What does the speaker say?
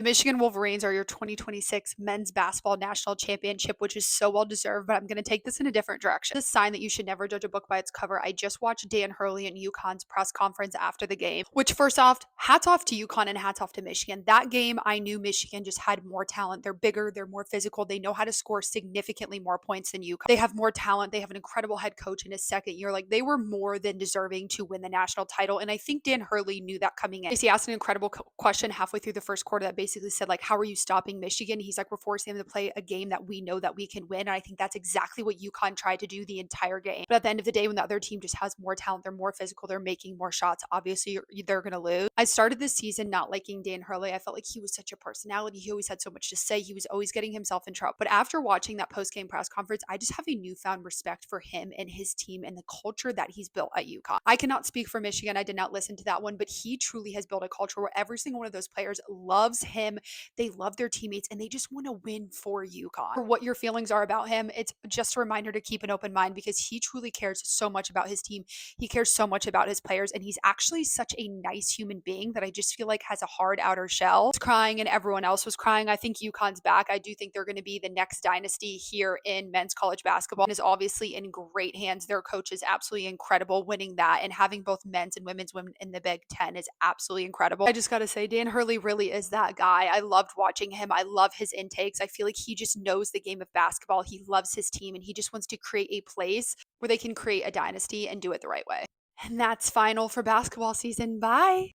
The Michigan Wolverines are your 2026 men's basketball national championship, which is so well deserved, but I'm going to take this in a different direction. The sign that you should never judge a book by its cover. I just watched Dan Hurley and UConn's press conference after the game, which first off, hats off to UConn and hats off to Michigan. That game, I knew Michigan just had more talent. They're bigger, they're more physical, they know how to score significantly more points than UConn. They have more talent, they have an incredible head coach in his second year. Like they were more than deserving to win the national title. And I think Dan Hurley knew that coming in. He asked an incredible question halfway through the first quarter that basically said, like, how are you stopping Michigan? He's like, we're forcing them to play a game that we know that we can win. And I think that's exactly what UConn tried to do the entire game. But at the end of the day, when the other team just has more talent, they're more physical, they're making more shots, obviously they're going to lose. I started this season not liking Dan Hurley. I felt like he was such a personality. He always had so much to say. He was always getting himself in trouble. But after watching that post-game press conference, I just have a newfound respect for him and his team and the culture that he's built at UConn. I cannot speak for Michigan. I did not listen to that one, but he truly has built a culture where every single one of those players loves him. They love their teammates and they just want to win for UConn. For what your feelings are about him, it's just a reminder to keep an open mind because he truly cares so much about his team. He cares so much about his players, and he's actually such a nice human being that I just feel like has a hard outer shell. He was crying and everyone else was crying. I think UConn's back. I do think they're going to be the next dynasty here in men's college basketball, and is obviously in great hands. Their coach is absolutely incredible. Winning that and having both men's and women's women in the Big Ten is absolutely incredible. I just got to say, Dan Hurley really is that guy. I loved watching him. I love his intakes. I feel like he just knows the game of basketball. He loves his team and he just wants to create a place where they can create a dynasty and do it the right way. And that's final for basketball season. Bye.